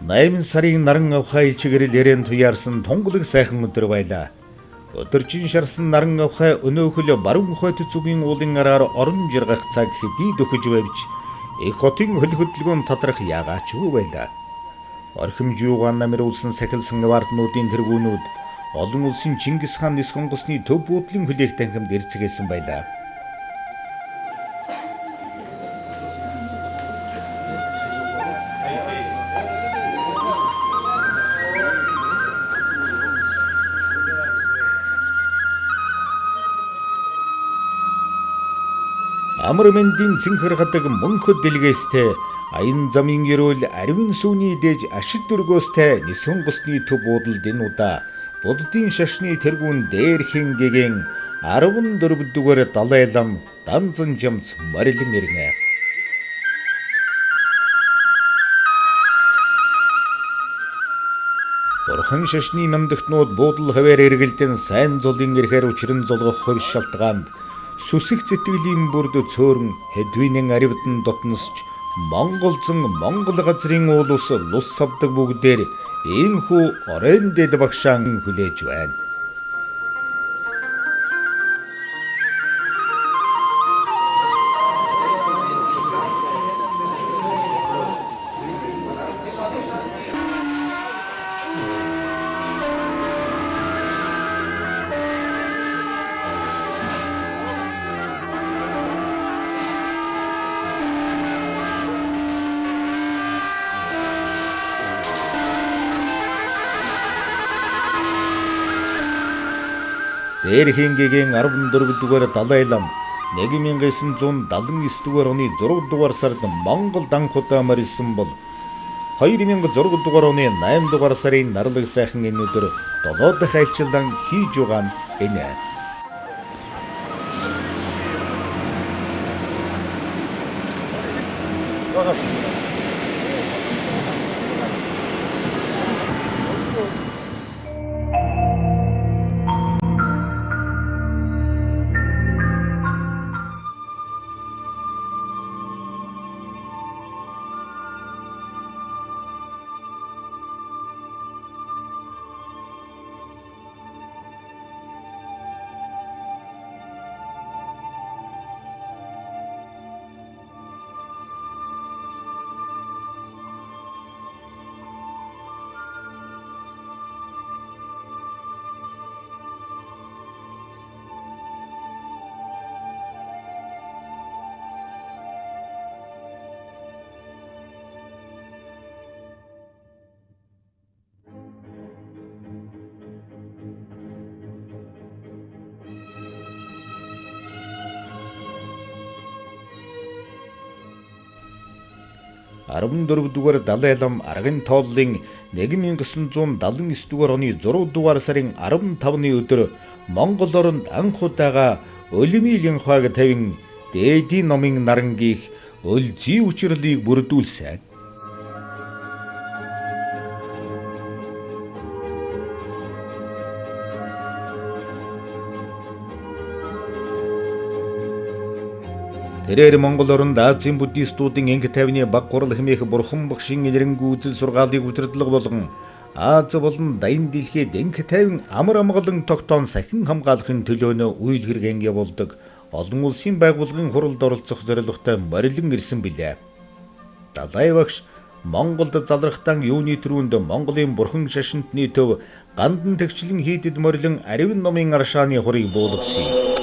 8 сарын наран авхай илчгэрэл ярен туяарсан тунгалаг сайхан өдөр байлаа. Өдөржин шарсан наран авхай өнөөхөл баруун хойд зүгийн уулын араар орон жиргах цаг хэдий дөхөж байвч их хотын хөл хөдөлгөөн тадрах яагаачгүй байлаа. Орхимж юугаан намруулсан сахилсан варднуудын тэргүүнүүд олон улсын Чингис хаан нис хонгосны төв буудлын хүлээх танхимд эрцгээсэн байлаа. Амар мэндийн цэнхэр хадаг мөнхөд дэлгээстэй аян замын ерөөл аривын сүүний дээж ашиг дөргөөстэй нис хонгосны төв буудалд энэ удаа буддын шашны тэргүүн дээрхэн гэгэн 14 дугаар далай лам данзан жамц морилон ирнэ. Бурхан шашны намдагтнууд буудал хаваар эргэлдэн сайн зулын ирэхээр учран зулгах хувь шалтгаанд сүсэг зэтгэлийн бүрд цөөрөн хэдвинэн аривдан дотносч Монголзон Монгол газрын уулус лус савдаг бүгдээр ийхүү оройн дэд багшаан хүлээж байна. Дээрхэн гэгэн 14 дугаар далай лам 1979 дугаар оны 6 дугаар сард Монголд анх удаа морилсон бол 2006 дугаар оны 8 дугаар сарын нарлаг сайхан энэ өдөр 7 дахь айлчлан хийж байгаа нь энэ. Арван дугаар далай лам аргын тооллын 1979 дугаар оны 6 дугаар сарын 15-ны өдөр Монгол оронд анх удаага Олимилийн хааг тавин дээдийн номын нарангийг өлзий учрлыг бүрдүүлсэн. Тэрээр Монгол оронд Азийн буддистуудын анги тайвны баг гурал хэмээх бурхан багшийн нэрэнгүй үзэл сургаалыг удирдлага болгон Аз болон дайн дэлхийд анги тайван амар амгалан тогтоон сахин хамгаалахын төлөөнөө үйл хэрэг явуулдаг олон улсын байгууллагын хуралд оролцох зорилготой морилон ирсэн билээ. Далай багш Монголд залрахтан юуны түрүүнд Монголын бурхан шашинтны төв гандан тэгчлэн хийдэд морилон аривын номын аршааны хурыг буулгасан.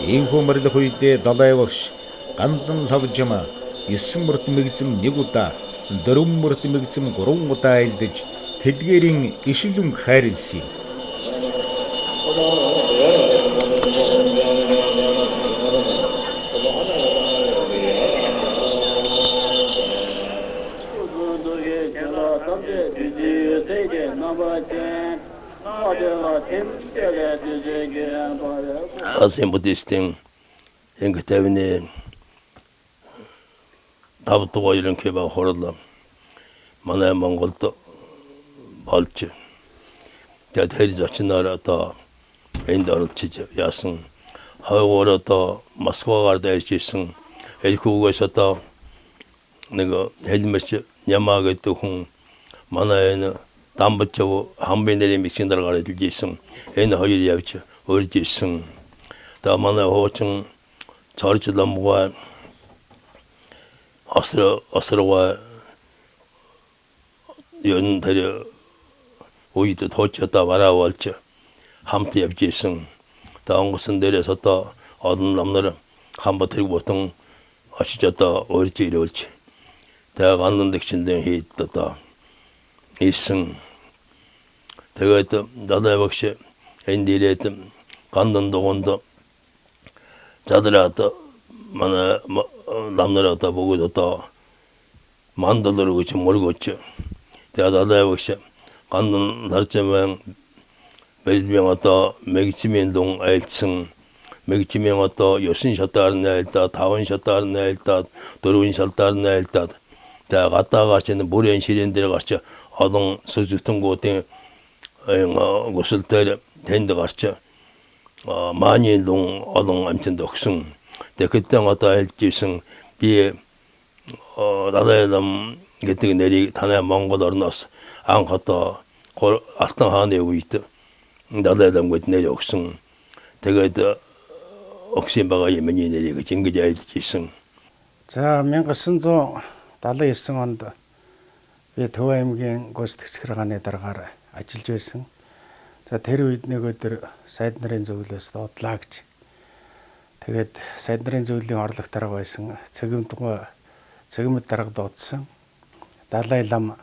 Ийхүү морилох үедээ далай багш гандан лавжма 9 мөрт мэгзэм 1 удаа 4 мөрт мэгзэм 3 удаа айлдаж тэдгээрийн ишилүн хайрлсан. Азийн буддистийн анги тайвны 5 дугаар ерөнхий хурал манай Монголд болж тэгээд хэрэг зочноор одоо энд оролцож яасан хойгоор одоо Москвагаар дайрч исэн элхүүгээс одоо нэг хэлмэрч Ямаа гэдэг хүн манай энэ Дамбачав хамгийн нэрийн бичгийн дараагаар хэлж ийсэн. Энэ хоёр явж урьж ийсэн. Та манай хуучин цоржламгой осрова yon тэр үед тоочтой бараа болж хамт явж ийсэн. Та онгоцон дээрээс одоо олон намнар Хамбатэрэг бутан очиж одоо урьж ирүүлж тэгээ гандан дэгчэндээ хийд одоо ийсэн. Тэгээд далай багш энэ дилээд гандан дугунд задраад манай намнар одоо бүгд одоо мандалар гэж мөргөж тэгээд далай багш гандан нарчман бэлбэн одоо мэгчмийн дун айлцсан мэгчмийн одоо 9 шатаар найлдаад 5 шатаар найлдаад 4 шатаар найлдаад тэгээ гадаагаар чинь бүрэн ширээн дээр гарч олон сүзүтэнгуудын гусал дээр тэнд гарч мааны лун олон амтнд өгсөн. Тэгэхдээ одоо хэлж ийсэн би далайлам гэдэг нэрийг танай Монгол орноос анх одоо Алтан хааны үед далайлам гэдэг нэр өгсөн. Тэгээд өгсөн байгаа юм нэрийг гэж ингэж айлж ийсэн. За 1979 онд би Төв аймгийн гүйцэтгэгч гарааны дараагаар ажиллаж байсан. За тэр үед нэг өдөр сайд нарын зөвлөөс дуудлаа гэж. Тэгээд сайд нарын зөвлөлийн орлого дарга байсан цэгмэд дарга дуудсан. Далай лам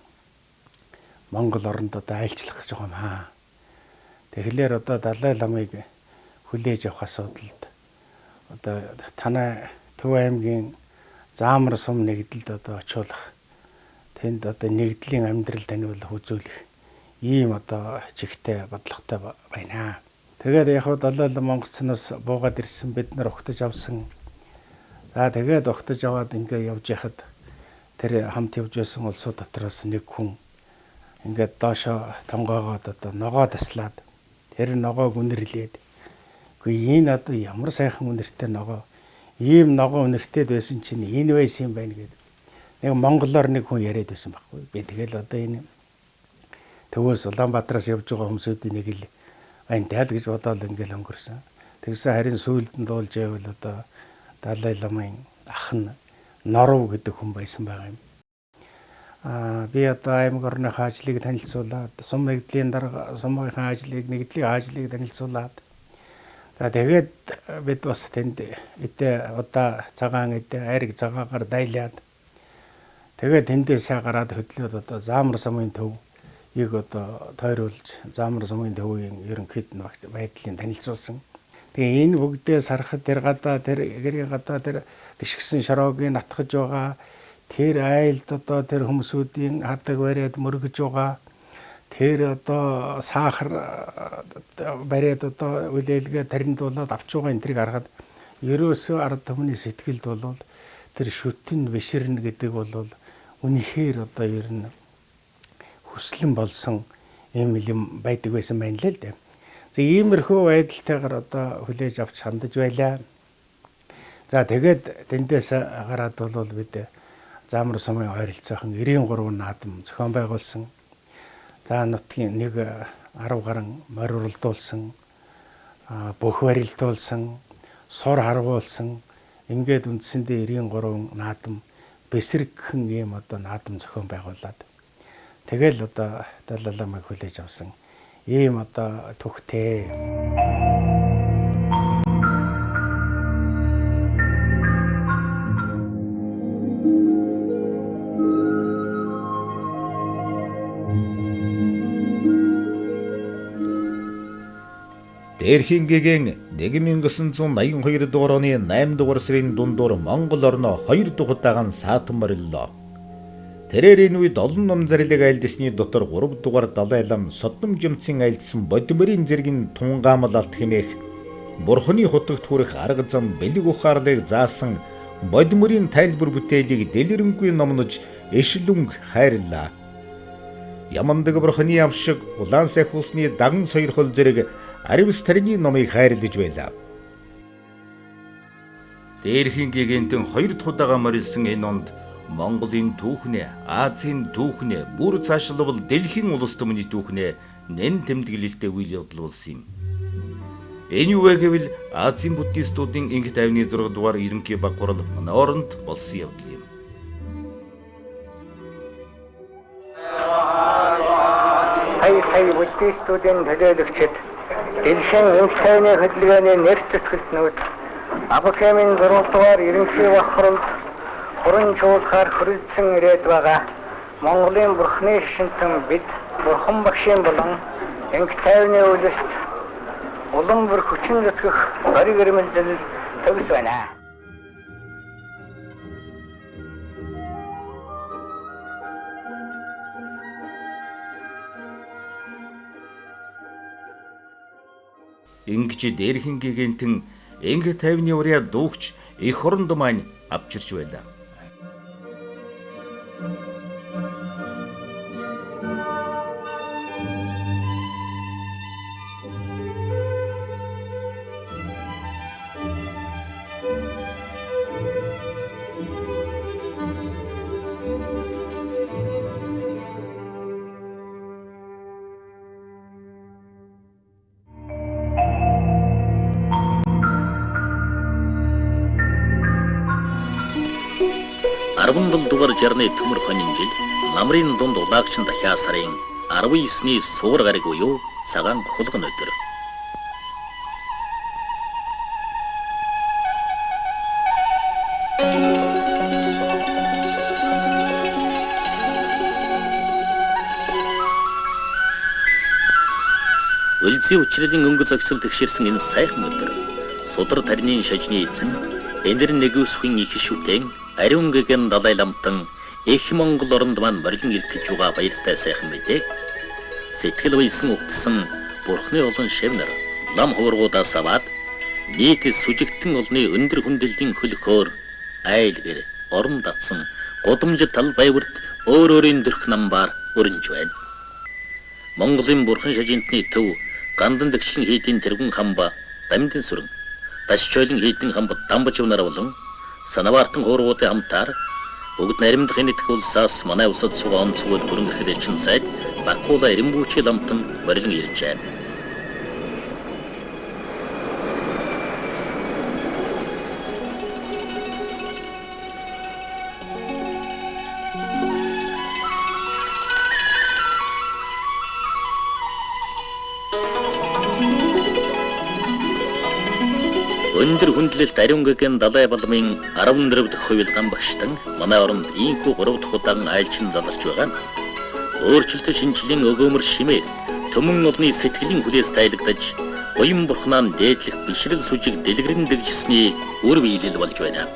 Монгол оронд одоо айлчлах гэж байгаа юм аа. Тэгэхээр одоо Далай ламыг хүлээж авах асуудалд одоо танай Төв аймгийн заамар сум нэгдэлд одоо очиулах тэнд одоо нэгдлийн амьдрал таниулах үзүүлэх ийм одоо чигтэй бодлоготой байна. Тэгээд яг Далай лам Монгоцноос буугаад ирсэн бид нар ухтаж авсан. За тэгээд ухтаж аваад ингээ явж яхад тэр хамт явж байсан улсууд дотроос нэг хүн ингээд доошо тонгоогоод одоо ногоо таслаад тэр ногоог үнэрлээд үгүй энэ одоо ямар сайхан үнэртэй ногоо ийм ногоо үнэртэй байсан чинь энэ байсан юм байна гэдэг нэг монголоор нэг хүн яриад байсан байхгүй би тэгэл одоо энэ Төвөөс Улаанбаатараас явж байгаа хүмүүсийн нэг л байна гэж бодоод ингээл өнгөрсөн. Тэгсэн харин сүүлд нь дуулж байвал одоо Далай ламын ах нь Норов гэдэг хүн байсан байгаа юм. Би одоо аймаг орны хаажлыг танилцуулаад сум нэгдлийн дарга сумын хаажлыг нэгдлийн хаажлыг танилцуулаад за тэгээд бид бас тэнд эдээ удаа цагаан эдээ айраг цагаагаар дайлаад тэгээд тэндээсээ гараад хөдлөөд одоо заамар сумын төвийг одоо тойруулж заамар сумын төвийн ерөнхийд байдлыг танилцуулсан. Тэгээ энэ бүгдээ сарахад тэр гадаа тэр гэрийн гадаа тэр гიშгсэн шороогийн натгаж байгаа тэр айлд одоо тэр хүмүүсүүдийн хадаг бариад мөргөж байгаа тэр одоо сахар бариад одоо үлээлгээ таринтуулаад авч байгаа энэ тэрийг харахад ерөөсөө ард түмний сэтгэлд бол тэр шүтэн биширнэ гэдэг бол үнэхээр одоо ер нь хүслэн болсон юм байдаг байсан байна л дээ. За иймэрхүү байдалтайгаар одоо хүлээж авч хандаж байлаа. За тэгээд тэндээс гараад бол бид заамар сумын ойролцоохон 93 наадам зохион байгуулсан. За нутгийн нэг 10 гаруй морь уралдуулсан, бөх барилдуулсан, сур харгуулсан. Ингээд үндсэндээ 93 наадам бэсрэгхэн ийм одоо наадам зохион байгуулад. Тэгэл одоо Далай ламыг хүлээж авсан. Ийм одоо төгтэй. Дээрхийн гэгээн 1982 дугаар оны 8 дугаар сарын дундуур Монгол орноо 2 дахь удаан саатан мориллоо. Тэрээр энэ үед олон ном зарлиг айлдсны дотор 3 дугаар Далай лам Содом жимцэн айлдсан бодмөрийн зэргийн тунгаамал алт хэмээх Бурхны хутагт хүрэх арга зам бэлэг ухаарлыг заасан бодмөрийн тайлбар бүтээлийг дэлгэрэнгүй номнож эшлүнг хайрлаа. Ямандаг Бурхны авшиг улаан сахиусны даган сойрхол зэрэг Аривс тарины номыг хайрлаж байлаа. Дээрхийн гигантын 2 дахь удаага морилсан энэ онд Монголын түүхнээ, Азийн түүхнээ, бүр цаашлбал дэлхийн улс төмний түүхнээ нэн тэмдэглэлтэй үйл явдал болсон юм. Энэ юу вэ гэвэл Азийн буддистуудын Инх тайвны 6 дугаар ерөнхий баг хурал манай оронд болсон явдал юм. Хай буддистуудын төлөөлөгчд дэлхийн Инх тайвны хөдөлгөөний нэр зэтгэлтнүүд Абакемийн 6 дугаар ерөнхий баг хуралд хуран чуулгаар хүрэлцэн ирээд байгаа Монголын Бурхны шинтэн бид Бурхан багшийн болон Инх тайвны үлэст улам бүр хүчин зүтгэх бариг ирмэлзэл төгс байна. Ингэж дээрхэн гигантын Инх тайвны урья дуугч их оронд маань авчирч байлаа. дугаар жарны төмөр хонин жил намрын дунд улагчин дахиа сарын 19-ний суур гариг буюу цагаан хулган өдөр. Үлзий учралын өнгө зогсол тэгшэрсэн энэ сайхан өдөр судар тарины шажны эзэн энэр нэгүсхийн их шүтэн ариун гэгэн далай ламтан их Монгол оронд маань морилон ирэх гэж байгаа баяртай сайхан мэдээг сэтгэл уйсан утсан бурхны олон шавнар лам хуургуудаас аваад нийт сүжигтэн олны өндөр хүндэлийн хөлхөөр айлгэр орон татсан гудамж тал баяварт өөр өөрийн дөрх намбаар өрнж байна. Монголын бурхан шажинтны төв гандан дэгшлэн хийдийн тэргэн хамба дамдын сүрэн дашчойлын хийдийн хамба дамбаж унаар болон санавартан хуургуудын хамтаар бүгд наримдах энэтх улсаас манай улсад суугаа онцгой дүрэн ирэхэд чин сайд Бакуула Эрэмбүүчи ламтан морилон иржээ. Өндөр хүндлэлт ариун гэгэн далай балмын 14 дахь хувилгаан багштан манай оронд ийхүү 3 дахь удаан айлчин заларч байгаа нь өөрчлөлт шинжлэлийн өгөөмөр шимээр төмөн олны сэтгэлийн хүлээс тайлагдаж буян бурхнаа дээдлэх бишрэл сүжиг дэлгэрэн дэгжсэний үр биелэл болж байна.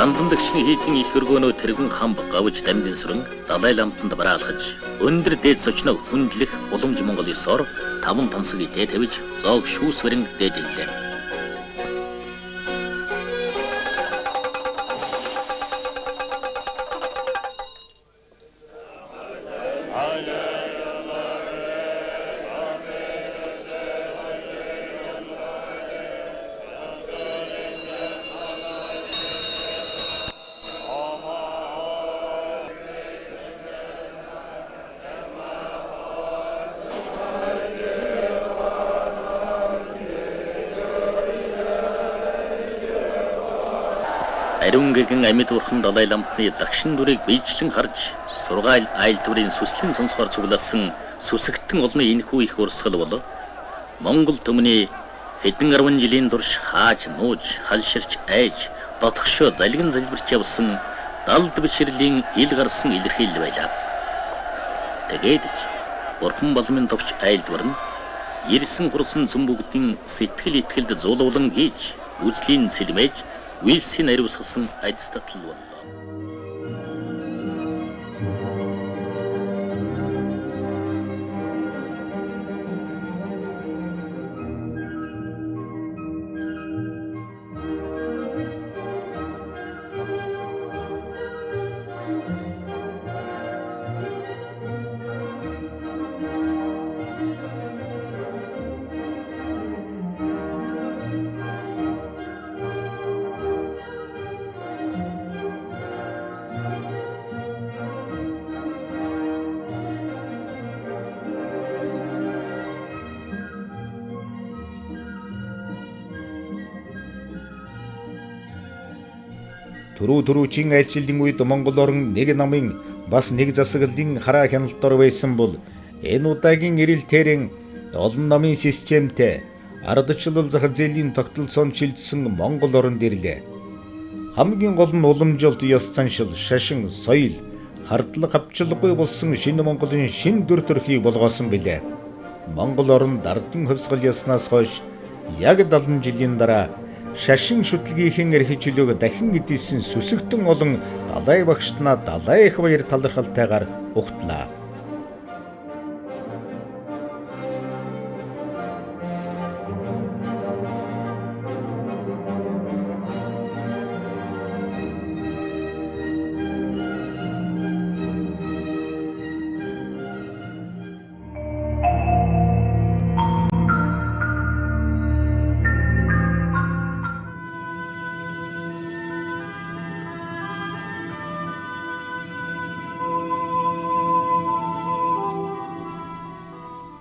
Гандан дэгшлийн хийдийн их өргөөнөө тэргэн хамб гавж дамдын сүрэн далай ламтанд бараалхаж өндөр дээд сочноо хүндлэх уламж Монгол ёсоор 5 тансаг идэ тавьж зоог шүүсвэрэн дээдэллээ. Ариун гэгэн амьд урхан далай ламтны дагшин дүрийг биечлэн харж сургаал айл дүрийн сүслэн сонсохоор цугласан сүсэгтэн олны энэхүү их урсгал бол Монгол төмний хэдэн 10 жилийн турш хааж нууж халширч айж дотгошоо залгин залбирч явсан далд бишрлийн ил гарсан илэрхийлэл байлаа. Тэгээд ч бурхан балмын товч айлдвар нь ирсэн хурсан цөмбөгдийн сэтгэл итгэлд зулуулан гээж үзлийн сэлмэж Вилсийн ариусгасан айдас татлал боллоо. Төрүүчийн айлчлалын үед Монгол орн нэг намын бас нэг засаглалын хараа хяналтаар байсан бол энэ удаагийн ирэлтээрэн олон намын системтэй ардчлал зах зээлийн тогтолцоонд шилжсэн Монгол оронд ирлээ. Хамгийн гол нь уламжлалт ёс заншил, шашин, соёл, хардлага хавчлаггүй болсон шинэ Монголын шин дүр төрхийг болгоосон билээ. Монгол оронд ардын хувьсгал яснаас хойш яг 70 жилийн дараа шашин шүтлгийнхэн эрх чөлөөг дахин эдэлсэн сүсэгтэн олон далай багштнаа далай их баяр талархалтайгаар угтлаа.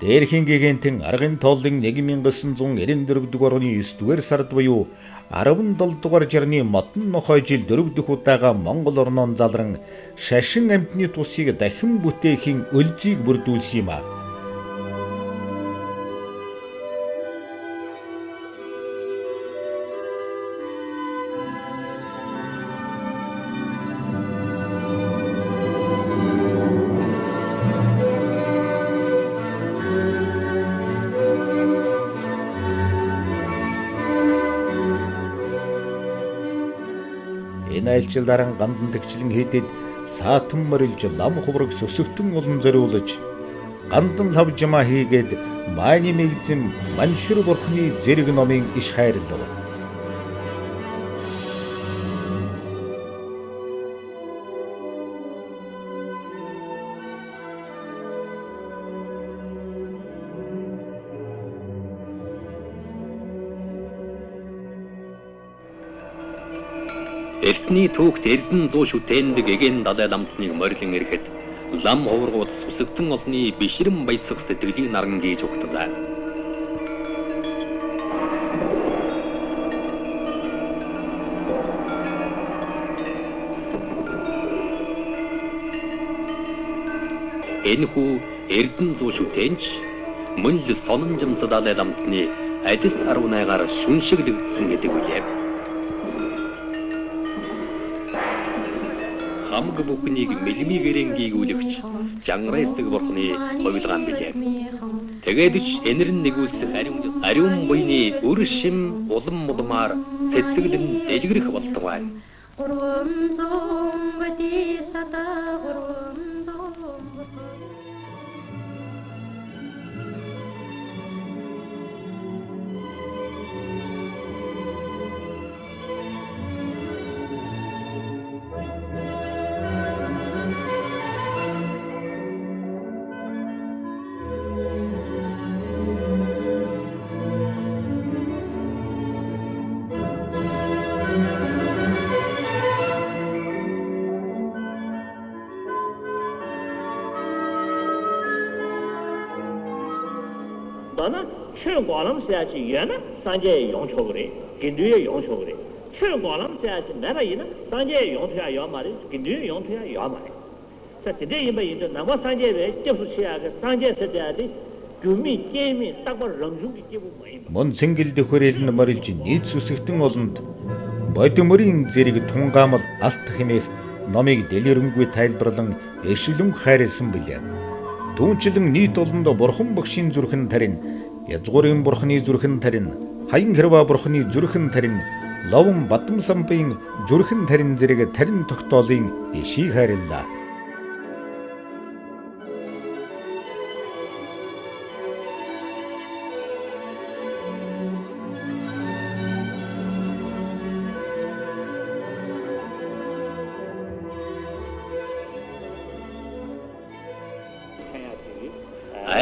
Дээрхийн гигантын аргын тооллын 1994 дугаар оны 9 дугаар сард буюу 17 дугаар жарны модон нохой жил 4 дахь удаага Монгол орнон залран шашин амьтны тусыг дахин бүтээхийн өлзийг бүрдүүлсэн юм а. Энэ айлчлалаараа гандан төгчлэн хийдэд саатан морилж лам хувраг сөсөгтөн олон зориулж гандан лавжмаа хийгээд майны мэгзэм маншур бурхны зэрэг номын иш хайрлав. Эртний түүхт Эрдэнэ зуу шүтэндэг эген далай ламтныг морилон ирэхэд лам хуврагууд сүсэгтэн олны бишрэн баясах сэтгэлийг наран гээж угтлаа. Энэхүү Эрдэнэ зуу шүтэнч мөн л сономжимц далай ламтны адис 18-аар шүншиглэгдсэн гэдэг үе. Хамг бүхнийг мэлмигэрэн гийгүүлэгч Жанграйсаг бурхны хувилгаан билээ. Тэгээд ч энэрн нэгүүлсэх ариун буйны үр шим улам мулмаар сэцэглэн дэлгэрэх болтугай. 나는 최고람 세야지 얘는 산재 용초그래 긴뒤에 용초그래 최고람 세야지 내가 이는 산재 용초야 요 말이 긴뒤 용초야 요 말이 자 근데 이번 이제 나와 산재에 접수해야 산재 세대야지 규미 게임이 딱바 렁중기 끼고 Мон цэнгэлд хүрээлэн морилж нийт сүсэгтэн олонд бодимөрийн зэрэг тунгаамал алт хэмээх номыг дэлгэрэнгүй тайлбарлан эшилэн хайрлсан билээ. Түүнчлэн нийт олонд бурхан багшийн зүрхэн тарин, язгуурын бурханы зүрхэн тарин, хаян хэрва бурханы зүрхэн тарин, ловон бадам самбын зүрхэн тарин зэрэг тарин тогтоолын ишийг хайрлаа.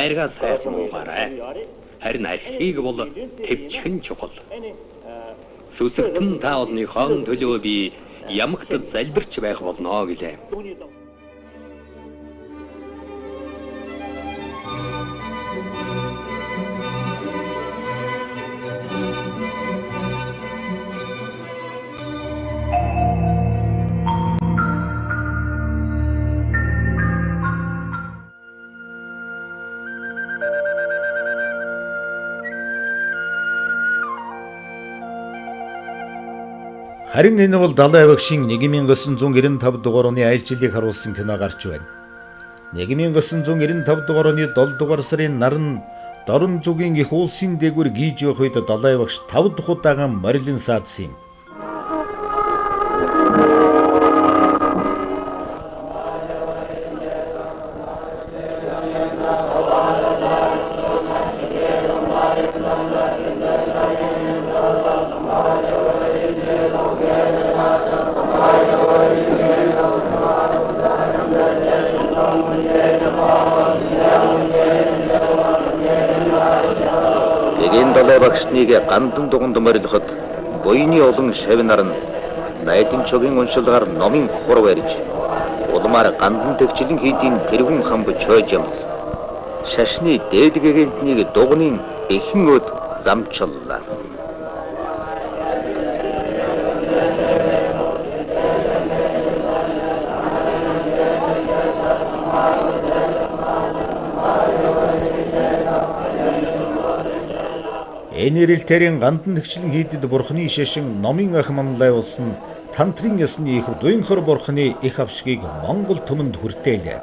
Айргаа сайхан уугаарай. Харин архийг бол төвчхэн чухал. Сүсэгтэн та олныхон төлөө би ямагт залбирч байх болно гэлээ. Харин энэ бол далай багшийн 1995 дугаар оны айлчлалыг харуулсан кино гарч байна. 1995 дугаар оны 7 дугаар сарын наран Дорн зүгийн их уулсын дээгүүр гийж явах үед далай багш 5 дахь удаагаан морилон саадсан юм. Эгийн далай багшныг гандан дуганд морилоход буйны олон шавь нар нь найдын чогийн уншилгаар номын хур барьж улмаар гандан төвчлэн хийдийн тэргүүн хамб чойж ямц шашны дээдэг агентнийг дугны эхэн өд замчлаа. Энэрэлтэрийн гандан тэгчлэн хийдэд бурхны шашин номын ах манлай болсон тантрын ясны их дуйнхор бурхны их авшгийг Монгол түмэнд хүртээлээ.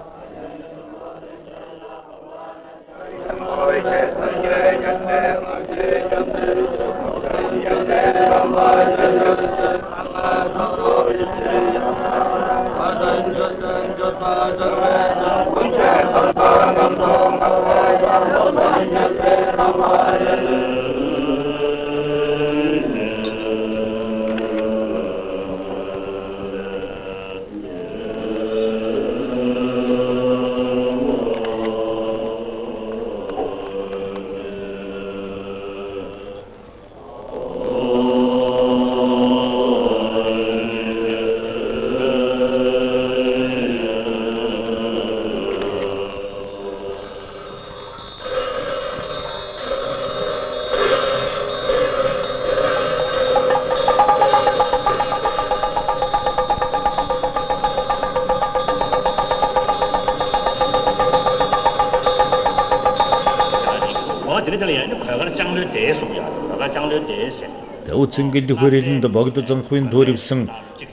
Төвцөнгөлд хөрөлөнд богд занхын төрөвсөн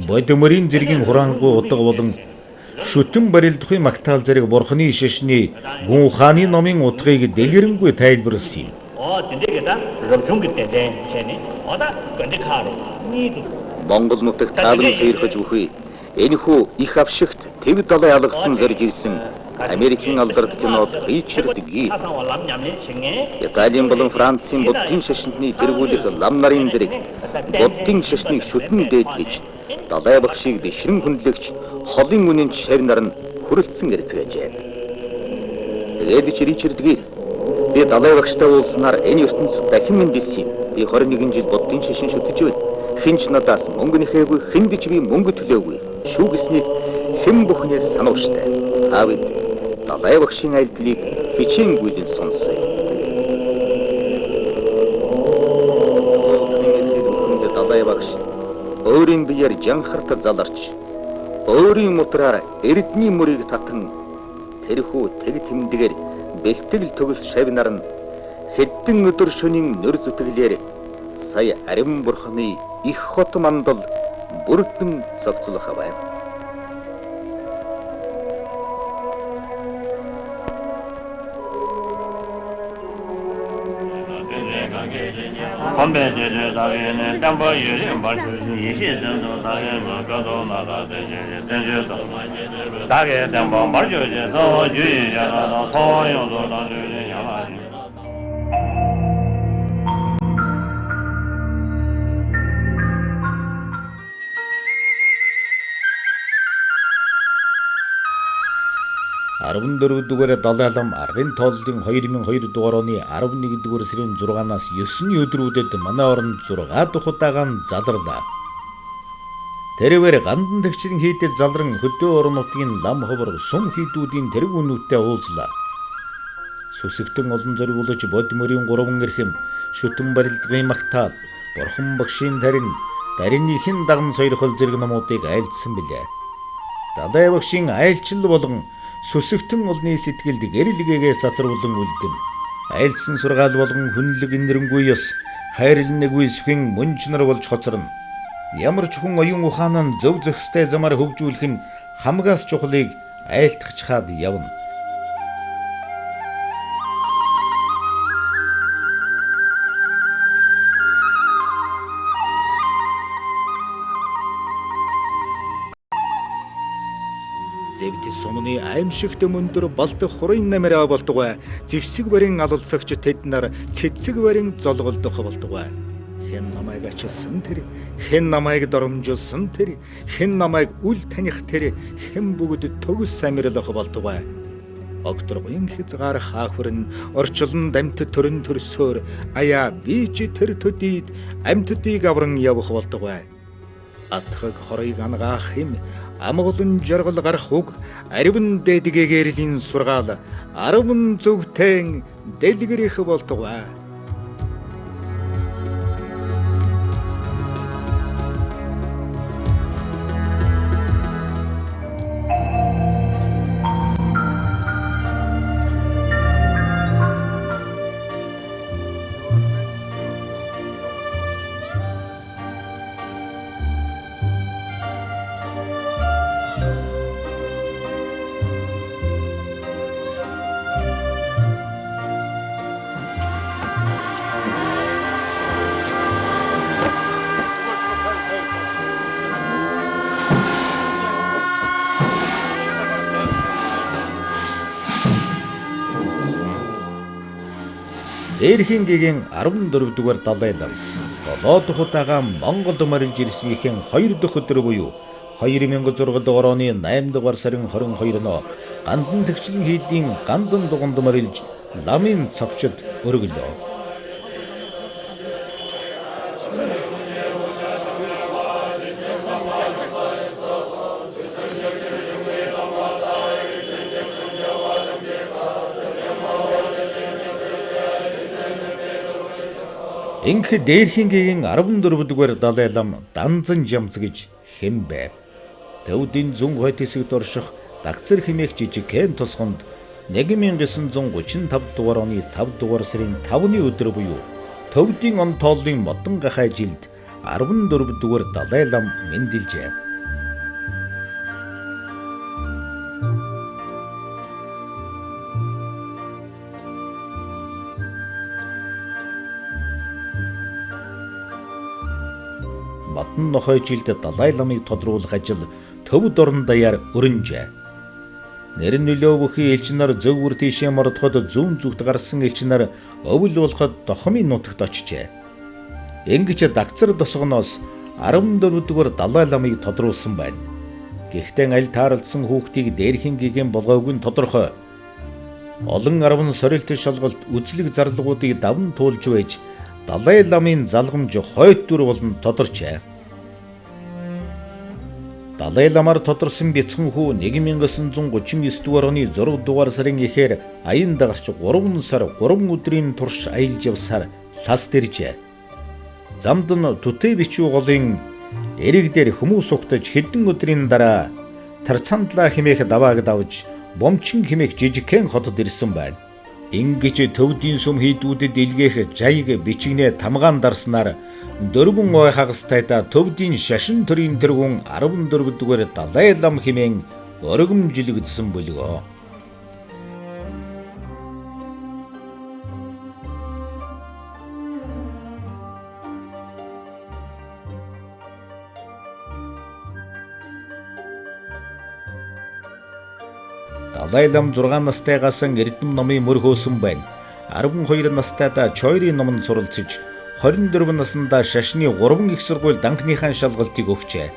бодиморийн зэргийн хураангуй удаг болон шүтэн барилдахын магтаал зэрэг бурхны шашны гүн ухааны номын утгыг дэлгэрэнгүй тайлбарласан юм. Монгол нутагт таалан сэрхэж бүхий энэхүү их авшигт тэв далай алгасан зорж ирсэн Америкийн алдарт кинод Ричард Гир, Италийн болон Францын буддын шашинтны тэргүүлэх лам нарын зэрэг буддын шашныг шүтэн дээдлэж далай багшийг дэшрэн хүндлэгч холын үнэн шавь нар нь хүрэлцэн эрзгээжээ. Тэгээд ч Ричард Гир би далай багштай уулзнаар энэ ертөнцид дахин мэндэлсэн. Би 21 жил буддын шашин шүтэж байна. Хинч надаас мөнгө нэхээгүй, хэн ч би мөнгө төлөөгүй. Шүү гэснийг хэн бүхнээр санууштай. Аавд далай багшийн айлдлыг хичээнгүйлэн сонсъё. Далай багш өөрийн биеэр жанхарт заларч, өөрийн мутраар эрдний мөрийг татан тэрхүү тэг тэмдэгээр бэлтгэл төгс шавь нар нь хэдэн өдөр шөнийн нөр зүтгэлээр сая Ариун бурхны их хот мандал бүрдэн цогцлох байна. Дугаар далай лам аргын тооллын 2002 дугаар оны 11 дугаар сарын 6-наас 9-ний өдрүүдэд манай оронд 6 дахь удаагаан заларлаа. Тэрээр гандан тэгчлэн хийдэд залран хөдөө орон нутгийн лам ховор сум хийдүүдийн тэргүүнүүдтэй уулзлаа. Сүсэгтэн олон зориулж бодмөрийн 3 эрхэм шүтэн барилдгын магтаал бурхан багшийн дарины хэн даган сойрхол зэрэг номуудыг айлдсан билээ. Далай багшийн айлчил болон сүсэгтэн олны сэтгэлд гэрэлгээгээс цацруулан үлдэм. Айлдсан сургаал болгон хүнлэг инэрэнгүй ёс хайрлнэггүй сүхэн мөнч нар болж хоцорно. Ямар ч хүн оюун ухаан нь зөв зохистой замаар хөгжүүлэх нь хамгаас чухлыг айлтгачхаад явна. Зэвт сумны аимшигт мөндөр болдог хурын намираа болдгоо. Зевсэг барин алалцагч тэд нар цэцэг барин золголдох болдгоо. Хэн намайг ачилсан тэр, хэн намайг доромжилсан тэр, хэн намайг үл таних тэр, хэн бүгд төгс амирлах болдгоо. Огторгын хязгаар хаахварн орчлон дамт төрөн төрсөөр аяа бич тэр төдийд амьтдыг авран явах болдгоо. Атхаг хорыг ангаах юм амгалан жаргал гарах уг аривн дэдгээгэрлийн сургаал 10 зөвтэн дэлгэрэх болдгоо. Дээрхийн гэгийн 14 дугаар далай лам 7 дахь удаага Монголд морилж ирсэнийхэн 2 дахь өдөр буюу 2006 дугаар оны 8 дугаар сарын 22-нд Гандан тэгшлэн хийдийн Гандан дуганд морилж ламын цогчод өргөлөө. Инх дээрхийн гэгийн 14 дугаар далай лам Данзан жамц гэж хэм байв. Төвдийн зүүн хойд хэсэгт орших Дагцар хэмээх жижигхэн тусганд 1935 дугаар оны 5 дугаар сарын 5-ны өдөр буюу Төвдийн он тооллын модон гахай жилд 14 дугаар далай лам мэндэлжээ. Модон нохой жилд далай ламыг тодруулах ажил төвд орон даяар өрнжээ. Нэр нөлөө бүхий элч нар зөвгөр тийшээ мордоход зүүн зүгт гарсан элч нар өвөл болоход дохомын нутагт очжээ. Ингэж Дагцар тосгоноос 14 дугаар далай ламыг тодруулсан байна. Гэхдээ аль таарлсан хүүхдийг дээрхийн гэгээн болгоог нь тодорхой. Олон 10 сорилт шалгалт үзлэг зарлагуудыг давн туулж байж далай ламын залгамж хойд дүр болон тодорчээ. Далай ламаар тодорсон бяцхан хүү 1939 дугаар оны 6 дугаар сарын эхээр аян дагарч 3 сар 3 өдрийн турш аялж явсаар лас дэржээ. Замд нь төтөө бичүү голын эрэг дээр хүмүүс угтаж хэдэн өдрийн дараа Тарцандлаа хэмээх давааг давж Бомчин хэмээх жижигхэн хотод ирсэн байна. Ингэж төвдийн сум хийдүүдэд илгээх жаяг бичигнээ тамгаан дарснаар дөрвөн ой хагастайда төвдийн шашин төрийн тэргүүн 14 дугаар далай лам хэмээн өргөмжилэгдсэн бүлгөө. Далай лам 6 настайгаас эрдэм номын мөр хөөсөн байна. 12 настайдаа Чойрын номонд суралцж 24 наснда шашны 3 их сургууль данхныхаа шалгалтыг өгчээ.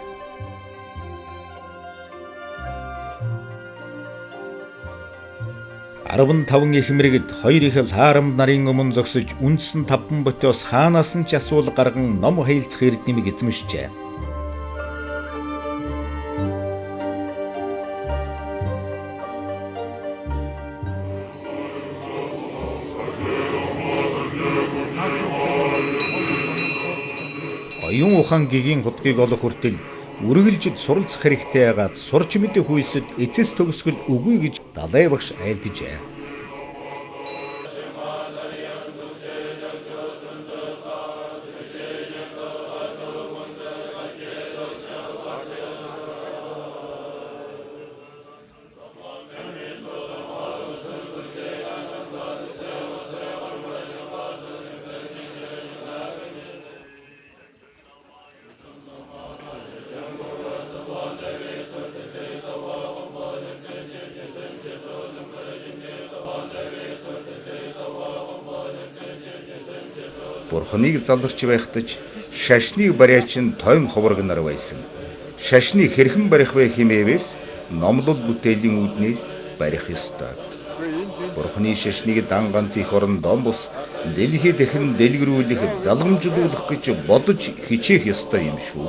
Арван их мэрэгд 2 их лаарамд нарын өмнө зогсож үндсэн 5 ботоос хаанаас нь ч асуул гарган ном хаилцах эрдэмийг эзэмшжээ. Оюун ухаан гэгийн хутгийг олох хүртэл үргэлж суралцах хэрэгтэй яагаад сурч мэдэх үйсэд эцэс төгсгөл үгүй гэж далай багш айлдажээ. Бурхныг заларч байхдаж шашныг бариачин тойн ховрог нар байсан. Шашныг хэрхэн барих вэ хэмээвээс номлол бүтээлийн үүднээс барих ёстой. Бурхны шашныг дан ганц их орон дом бус дэлхий дахин дэлгэрүүлэх, залгамжлуулах гэж бодож хичээх ёстой юм шүү.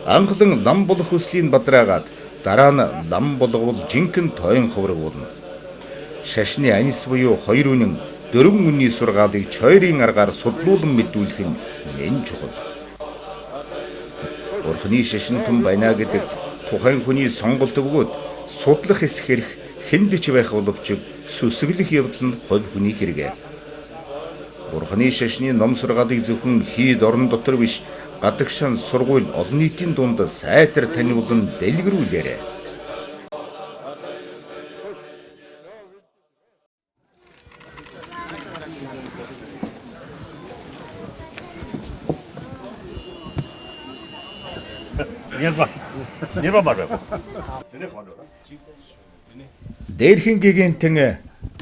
Анхлан лам болох хүслийн бадраагаад дараа нь лам болговол жинхэнэ тойн ховрог болно. Шашны анис буюу хоёр үнэн дөрвөн үнний сургаалыг чойрын аргаар судлуулан мэдүүлэх нь нэн чухал. Бурхны шашинтан байна гэдэг тухайн хүний сонголт бөгөөд судлах эсэх хэрэг хэнд ч байх боловч сүсгэлэх явдал нь хувь хүний хэрэгэ. Бурхны шашны ном сургаалыг зөвхөн хийд орон дотор биш гадагшаан сургууль олон нийтийн дунд сайтар таниулан дэлгэрүүлээрэй. Дээрхэн гигантэн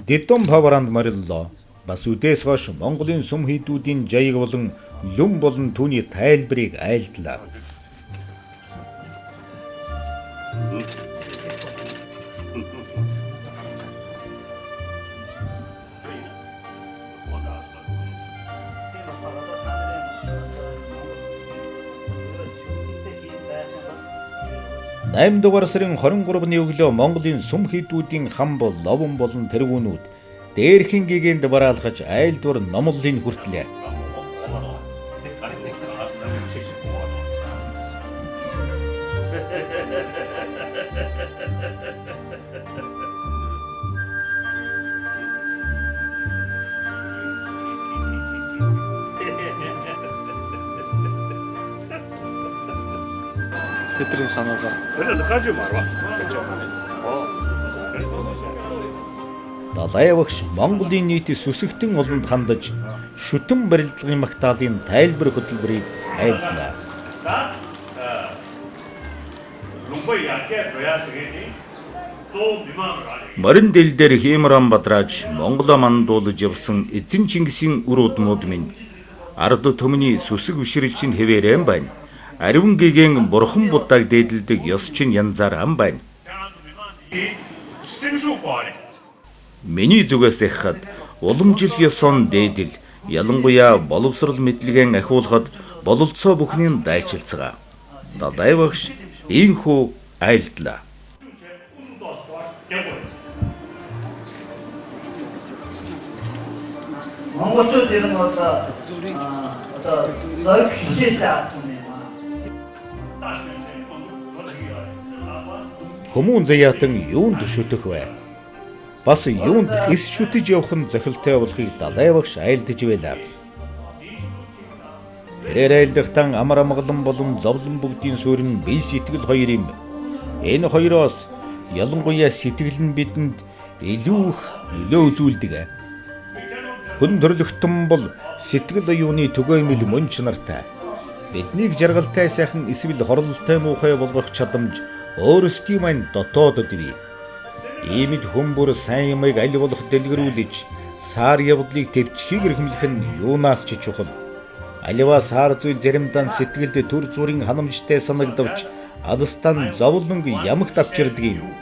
Дидон Павранд мариллоо. Бас үдээс хойш Монголын сүм хийдүүдийн жаяг болон лүм болон түүний тайлбарыг айлдлаа. Дугаар сарын 23-ны өглөө Монголын сүм хийдүүдийн хам бол ловон болон тэргүүнүүд дээрхэн гэгэнд бараалгаж айлдвар номлолыг хүртлээ. Тэдрийн санаагаа. Далай багш Монголын нийт сүсэгтэн олонд хандаж шүтэн барилдлагын магтаалын тайлбар хөтөлбөрийг айлдлаа. Морин дэл дээр Хэмран бадрааж Монголоо мандуулж явсан эзэн Чингисийн үр удмууд минь ард түмний сүсэг бишрэлчин хэвээрэн байна. Ариун гэгээн бурхан будааг дээдэлдэг ёс чинь янзаар ам байна. Миний зүгээс ихад уламжил ёсон дээдэл ялангуяа боловсрал мэдлэгийн ахиулахад бололцоо бүхний дайчилцгаа. Далай багш ийхүү айлдлаа. Монголчууд ер нь бол одоо логик хичээлтэй авах юм. Хүмүүн заяатан юунд шүтэх вэ? Бас юунд эс шүтэж явах нь зохилтой болохыг далай багш айлдж байлаа. Тэрээр айлдахтан амар амгалан болон зовлон бүгдийн суурин бие сэтгэл хоёр юм. Энэ хоёроос ялангуяа сэтгэл нь бидэнд илүү их нөлөө үзүүлдэг. Хүн төрлөختөн бол сэтгэл оюуны төгөөмөл мөн чанартай. Биднийг жаргалтай сайхан эсвэл хорлолтой муухай болгох чадамж өөрсдийн мань дотоодод бий. Иймд хүмүүр сайн юмыг аль болох дэлгэрүүлж сар явдлыг төвчхийг эрхэмлэх нь юунаас ч чухал. Аливаа сар зүйл заримдаа сэтгэлд төр зүрийн ханамжтай санагдавч алстан зовлонг ямагт авчирдаг юм.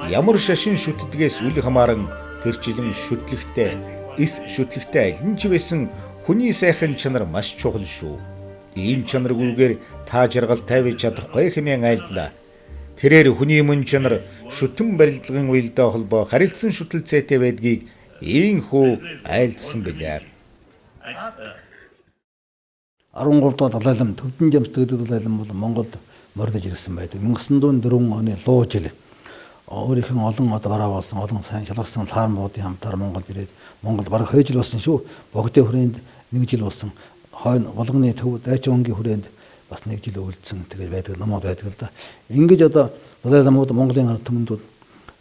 Ямар шашин шүтдгээс үл хамааран тэрчлэн шүтлэгтэй, эс шүтлэгтэй аль нь ч байсан хүний сайхан чанар маш чухал шүү. Ийм чанаргүйгээр та жаргал тавьж чадахгүй хэмээн айлдлаа. Тэрээр хүний мөн чанар шүтэн барилдлагын уялдаа холбоо харилцан шүтэлцээтэй байдгийг ийхүү айлдсан билээ. 13 дахь далайлам Төвдөн Жамсд гэдэг далайлам бол Монголд мордож ирсэн байдаг. 1904 оны луу жил өөрийнх нь олон гараа болсон олон сайн шалгарсан лаармуудын хамтаар Монголд ирээд Монгол бараг 2 жил болсон шүү. Богдын хүрээнд 1 жил болсон. Хойно болгоны төв дайчонгийн хүрээнд бас 1 жил өвлөдсөн тэгээд байдаг номод байдаг л да. Ингэж одоо далайламууд Монголын ард түмэнд бол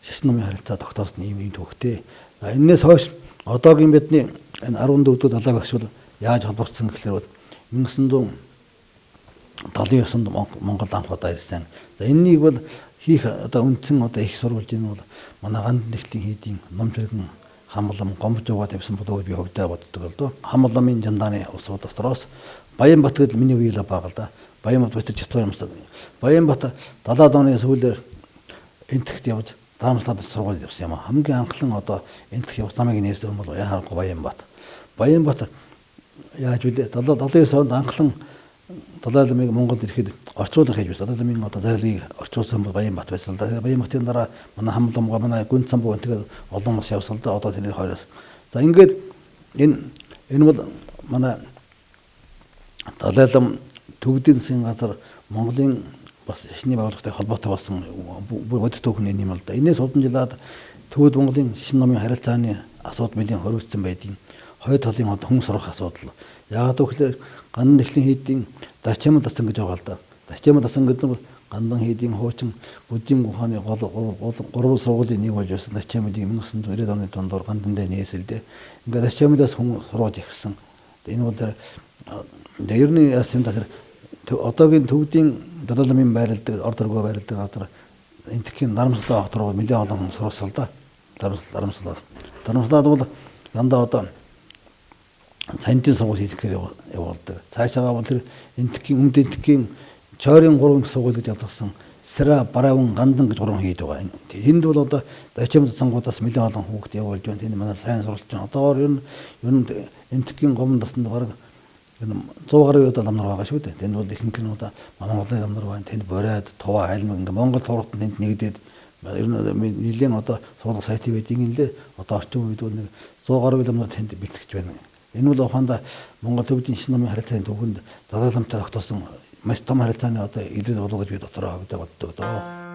шашин номын харилцаа тогтоосон ийм төвхтэй. Энээс хойш одоогийн бидний энэ 14 дэх далай багш бол яаж холбогдсон гэхээр 1979 онд Монгол анх удаа ирсэн. За энэнийг бол хийх одоо үндсэн одоо их сурвалжийн бол манай Гандан Нэгтлийн хийдийн ном тэрэгэн хамлам гомж яваа тавьсан бодоо би хөвдөө боддог л доо. Хамламын жандааны улсууд дотроос Баянбат гэдэл миний үеэл байгаа л да. Баянбат байтар чатуу юмсан. Баянбат 70-аад оны сүүлээр энтэгт явж дарамтлаад сургууль явсан юм. Хамгийн анхлан одоо энтэх явах замыг нээсэн юм бол яхахгүй Баянбат. Баянбат яаж вэ? 79 онд анхлан Далай ламыг Монголд ирэхэд орчуулга хийж байсан. Далай ламын одоо зарилыг орчуулсан бол Баянбат байсан л да. Баянбатын дараа манай хамламга манай гүн цамбуу тэгээд олон улс явсан л да. Одоо тэний хоёроос. За ингээд энэ бол манай Далай лам төвдийн засгийн газар Монголын бас шашны байгууллагатай холбоотой болсон бодит түүхний юм л да. Энээс удам жилаад Төвд Монголын шашин номын харилцааны асуудал нэлийн хоригдсан байдгийн хоёр талын одоо хүн сурах асуудал. Яагаад гэвэл гандан эхлэн хийдийн дачим дасан гэж байгаа л да. Дачим дасан гэдэг нь гандан хийдийн хуучин буддийн ухааны гурван сургуулийн нэг болж байсан дачимын 1990 оны дундор гандан дээр нээсэлдэ. Ингээд дачимдаас хүн сургууль ихсэн. Энэ бол ер нь яасан даа одоогийн төвдийн Далай ламын байрладаг орд оргоо байрладаг газар энтхийн Дарамслаа хот руу нэлээд олон хүн сурвалсан л да. Дарамслаад бол дандаа одоо цантин сургууль хийх гэж явуулдаг. Цаашаа бол тэр энтхийн өмнөд энтхийн чойрын 3 сургууль гэж ядсан Сэра Бараавн Гандан гэж 3 хийдэг байгаа. Тэнд бол одоо дачим засангуудаас нэлээд олон хүүхд явуулж байна. Тэнд манай сайн сурвалж байна. Одоогоор ер нь энтхийн гомн дасанд бараг 100 гаруй удаа ламнар байгаа шүү дээ. Тэнд бол ихэнх нь удаа Монголын ламнар байна. Тэнд Борайд, Туваа, Айлмаг ингээ Монгол сургалтанд тэнд нэгдээд ер нь нэлийн одоо сургууль сайт байдгийг юм лээ. Одоо орчин үед бол нэг 100 гаруй ламнар тэнд бэлтгэж байна. Энэ бол ухаанда Монгол төвдийн шин номын харилцааны төвхөнд Далай ламтай тогтоосон маш том харилцааны одоо илэрэл болов гэж би дотроо хөвдөө боддог доо.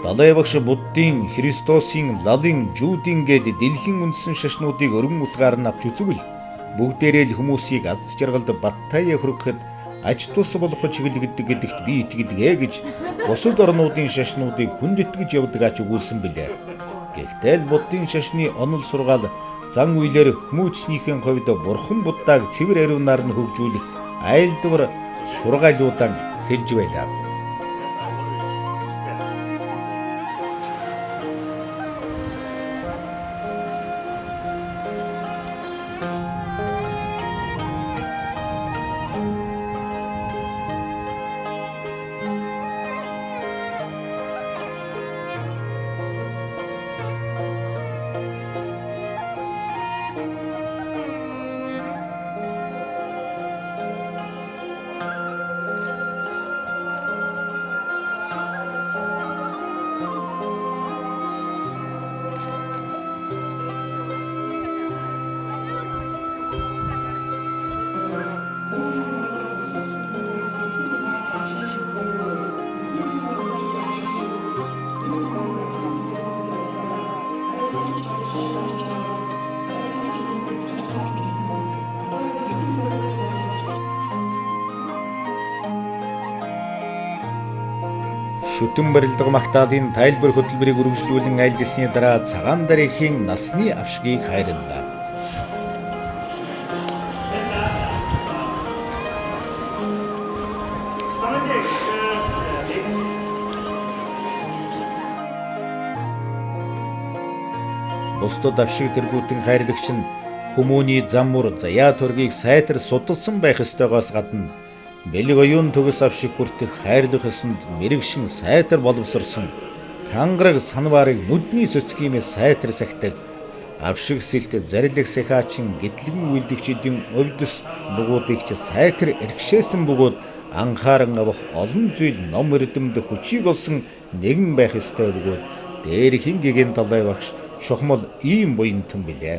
Далай багш Буддын, Христосын, Лалын, Жүүдийн гээд дэлхийн үндсэн шашнуудыг өргөн утгаар нь авч үзвэл бүгдээрээ л хүмүүсийг аз жаргалд баттайя хөргөхөд аж тус болох чиглэгддэг гэдэгт би итгэдэг гэж бусад орнуудын шашнуудыг хүнд итгэж явдаг ач өгүүлсэн билээ. Гэхдээ л Буддын шашны онол сургаал зан үйлээр хүмүүжснийхэн хувьд Бурхан Буддааг цэвэр ариунаар нь хөгжүүлэх айлдвар сургаалуудаа хэлж байлаа. Шүтэн барилдаг магтаалын тайлбар хөтөлбөрийг үргэлжлүүлэн айлдсны дараа цагаан дараагийн насны авшгийг хайрлаа. Бусдад авшиг тэргүүтэн хайрлагч нь хүмүүний заммур заяа төргийг сайтар судалсан байх ёстойгоос гадна бэлэг оюун төгс авшиг хүртэх хайрлах ёсонд мэрэгшин сайтар боловсрсон тангараг санварыг нүдний цөцгиймээс сайтар сахдаг авшиг сэлт зарилэг сахаачин гэтлэгэн үйлдэгчдийн өвдөс бугуудыг ч сайтар эргшээсэн бөгөөд анхааран авах олон зүйл ном эрдэмд хүчийг олсон нэгэн байх ёстой бөгөөд дээр хин гэгэн Далай багш чухмал ийм буянтан билээ.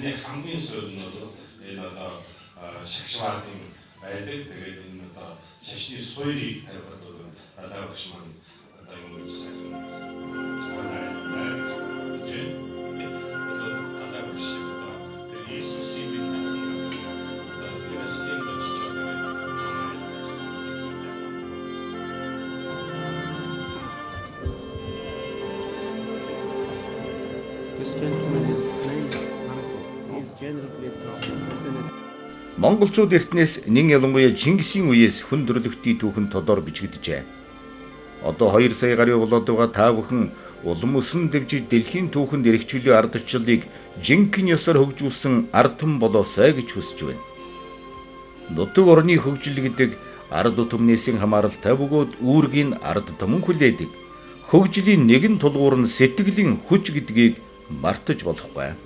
тэрний хамгийн сүүлд нь бол энэ одоо шагшмаадын байдаг. Тэгээд энэ одоо шашны суурийг хариуцдаг далай багш маань одоо юм сайхан далай багш одоо тэр Иесусийн мэдсэн одоо Ерөслийн доччоо This gentleman is name is He's generally from Монголчууд эртнээс нэн ялангуяа Чингисийн үеэс хүн төрлөختийн түүхэн тодор бичигджээ. Одоо 2 сая гаруй болоод байгаа та бүхэн улам өсөн дэвжиж дэлхийн түүхэнд эрхчлөө ардчлалыг жинхэнэ ёсоор хөгжүүлсэн ардтан болоосай гэж хүсэж байна. Нутаг орны хөгжил гэдэг ард түмнээсийн хамааралтай бөгөөд үүргийн ард түмэн хүлээдэг. Хөгжлийн нэгэн тулгуур нь сэтгэлийн хүч гэдгийг мартаж болохгүй.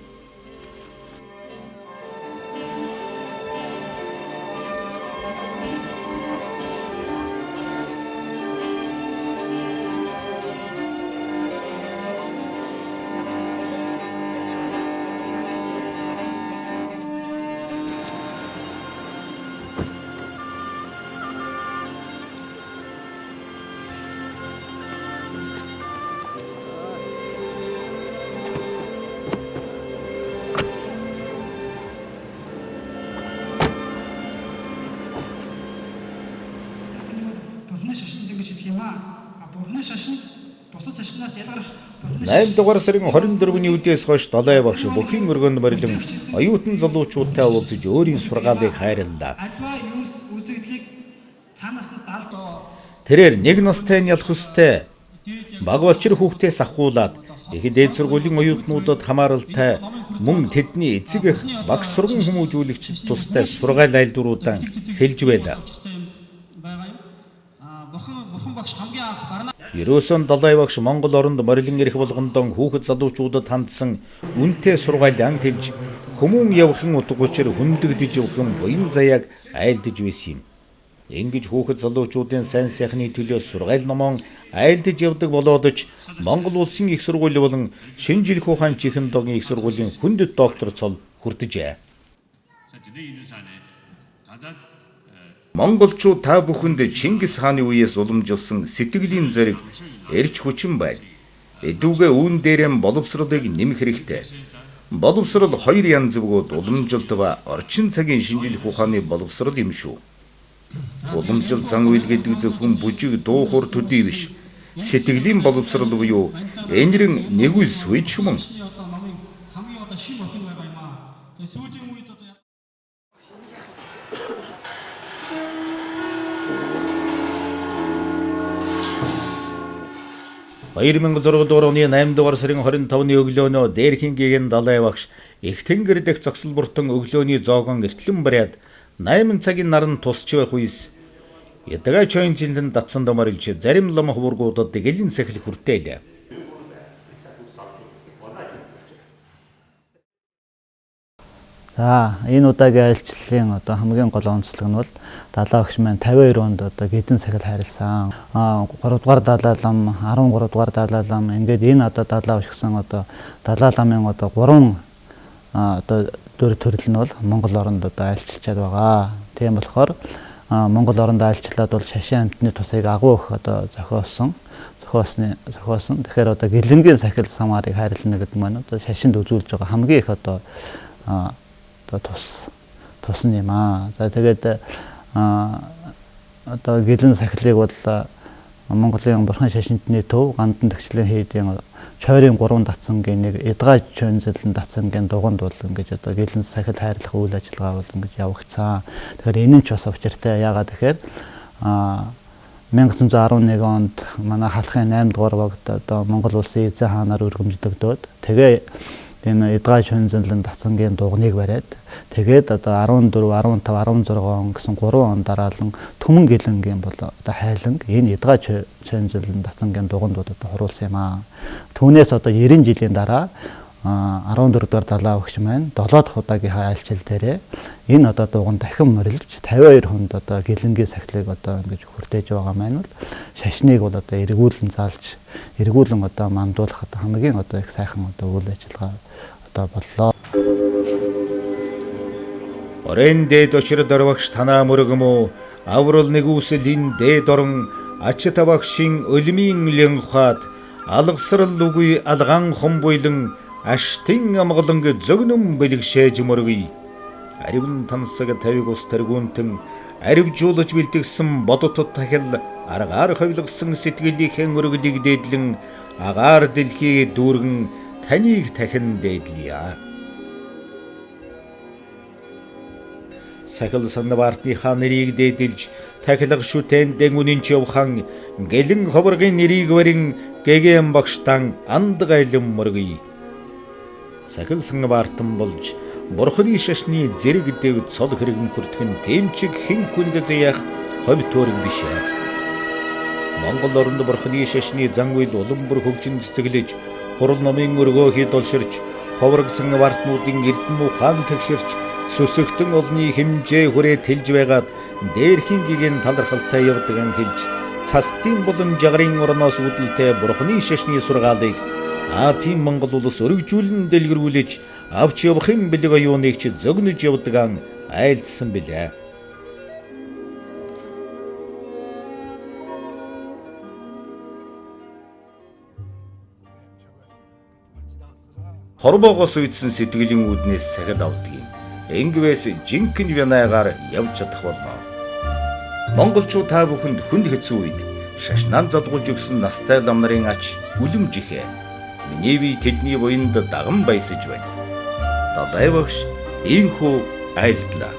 Бурхны шашин бусад шашнаас ялгарх 8 дугаар сарын 24-ний үдээс хойш далай багш бүхий өргөнд морилон оюутан залуучуудтай уулзаж өөрийн сургаалыг хайрлаа. Тэрээр нэг настай нь ялах хүстэй баг болчир хүүхдээс ахуулаад их дээд сургуулийн оюутнуудад хамааралтай мөн тэдний эцэг эх багш сургууль хүмүүжүүлэгч тустай сургаал айлдваруудаа хэлж байлаа. Ерөөсөн далай багш Монгол оронд морилон ирэх болгондон хүүхэд залуучуудад хандсан үнэтэй сургаалаа хэлж хүмүүн явахын утга учир хүндэгдэж явахын буян заяаг айлдж байсан юм. Ингэж хүүхэд залуучуудын сайн сайхны төлөө сургаал номон айлдж явдаг болоод ч Монгол улсын их сургууль болон Шинжлэх ухаан технологийн их сургуулийн хүндэт доктор цол хүрдэжээ. Монголчууд та бүхэнд Чингис хааны үеэс уламжилсан сэтгэлийн зориг эрч хүчин байна. Эдүүгээ үүн дээрээ боловсролыг нэмэх хэрэгтэй. Боловсрол хоёр янз бөгөөд уламжилт ба орчин цагийн шинжлэх ухааны боловсрол юм шүү. Уламжил зан үйл гэдэг зөвхөн бүжиг дуу хор төдий биш. Сэтгэлийн боловсрол буюу энэрэн нэгүл сүйч юм. Баярмэн 6 дугаар оны 8 дугаар сарын 25-ны өглөөнөө Дээрхингийн далай багш их тэнгэр дэх зогсол бүртэн өглөөний зоогон эртлэн бариад 8 цагийн наран тусч байх үес ядгаа чойн жилэн датсан доморилж зарим лам хувургуудад гэлэн сахил хүртээлээ. За энэ удаагийн айлчлалын хамгийн гол онцлог нь бол далай багш маань 52 онд гэдэн сахил хайрлсан. 3 дугаар далай лам, 13 дугаар далай лам ингээд энэ далай багш гэсэн далай ламын 3 дөр төрөл нь бол Монгол оронд айлчилчаад байгаа. Тийм болохоор Монгол оронд айлчлаад бол шашин амтны тусыг агуу их зохиосон. Тэгэхээр гэлэнгийн сахил самаарыг хайрлана гэдэг маань шашинд үзүүлж байгаа хамгийн их тус юм аа. За тэгээд гэлэн сахилыг бол Монголын бурхан шашинтны төв гандан төгслийн хийдийн чойрын 3 датсангийн нэг эдгаа чойнзэлэн датсангийн дуганд бол ингэж гэлэн сахил хайрлах үйл ажиллагаа бол ингэж явагдсан. Тэгэхээр энэ нь ч бас учиртай. Яагаад тэгэхээр 1911 онд манай халахын 8 дугаар багт Монгол улсын эзэн хаанаар өргөмжлөгдөөд тэгээ энэ эдгаа чойнзэлэн датсангийн дуганыг бариад тэгээд 14, 15, 16 он гэсэн 3 он дараалан түмэн гэлэнгийн бол хайланг энэ эдгаа чойнзэлэн датсангийн дугандууд хуруулсан юм аа. Түүнээс 90 жилийн дараа 14 дугаар далай багш маань 7 дахь удаагийн айлчил дээрээ энэ дуган дахин морилж 52 хүнд гэлэнгийн сахилыг ингэж хүртээж байгаа маань бол шашныг бол эргүүлэн заалж эргүүлэн мандуулах хамгийн их сайхан үйл ажиллагаа боллоо. Орен дээд очир дөрвөгч танаа мөргөмөө аврал нэгүсэл ин дээд орон ач тавагшин өлмийн лэн хаад алгасрал үгүй алган хомбойлон аштын амгаланг зөгнөм бэлгшээж мөргий. Аривн тансаг тавиг ус тэргүүнтэн аривжуулж бэлтгэсэн бодотод тахил аргаар хавилгасан сэтгэлийнхэн өргөлийг дээдлэн агаар дэлхий дүүргэн таныг тахин дээдлье. Сахил санвартынхаа нэрийг дээдэлж тахилга шүтэн дэнгүнин чавхан гэлэн ховргийн нэрийг барин гэгэм багштан андгайлан мөргий. Сахил санвартан болж Бурхны шашны зэрэг дэв цол хэрэгэн хүртхэн тэмчиг хэн хүнд зэях ховь төрөг бишээ. Монгол оронд Бурхны шашны зангуйл улам бүр хөгжин цэцэглэж хурал номын өргөө хий долширч ховрог санвартнуудын эрдэнэ ухаан тэгширч сүсэгтэн олны хэмжээ хүрээ тэлж байгаад дээрхийн гиген талархалтай явдаг хэлж цастын болон жагрын орноос үүдэлтэй Бурхны шашны сургаалыг Азийн Монгол улс өргөжүүлэн дэлгэрүүлж авч явахын бэлэг оюуныг ч зөгнөж явдаг айлдсан билээ. Хорвоогоос үйдсэн сэтгэлийн үүднээс сахид авдаг юм. Энгвээс жинхэнэ вянаагаар явж чадах болно. Монголчууд та бүхэнд хүнд хэцүү үед шашнaan залгуулж өгсөн настай лам нарын ач үлэмж ихэ. Миний бие тэдний буйнд даган баясаж байна. Далай багш ийхүү айлтлаа.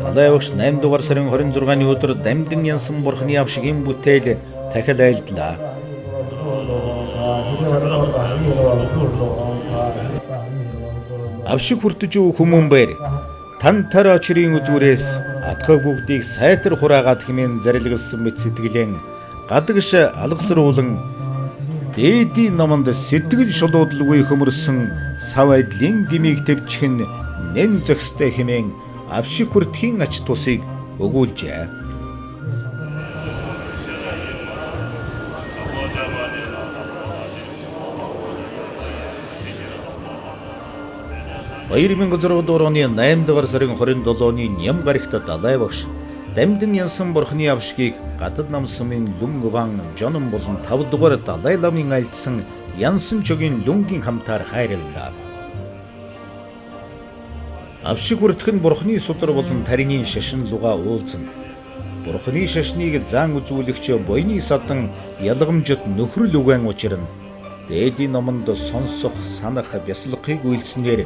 Далай багш 8 дугаар сарын 26-ны өдөр Дамдин Янсан Бурхны авшигын бүтээл дахил айлтлаа. Авшиг хүртэж хүмүүн бэр тан тар очрын үзүүрээс атгах бүгдийг сайтар хураагаад хэмээн зарилгалсан мэт сэтгэлэн гадагш алгасруулан дээдийн номонд сэтгэл шулуудлгүй хөмөрсөн сав айдлын гмийг төвчгэн нэн зохистой хэмээн авшиг хүртхийн ач тусыг өгүүлжээ. Баярмын оны 8 дугаар сарын 27-ны ням гарагт далай багш Дамдин Янсан Бурхны авшгийг гадад нам сумын Лүн Ван Жонон болон 5 дугаар Далай ламын айлдсан Янсан чогийн Лүнгийн хамтаар хайрлаа. Авшиг хүртэх нь Бурхны судар болон тарины шашин луга уулзсан. Бурхны шашныг зан үзүүлэгч буйны садан ялгамжид нөхрөл үгэн учрна. Дээдийн номонд сонсох, санах, бясалгахыг үйлснээр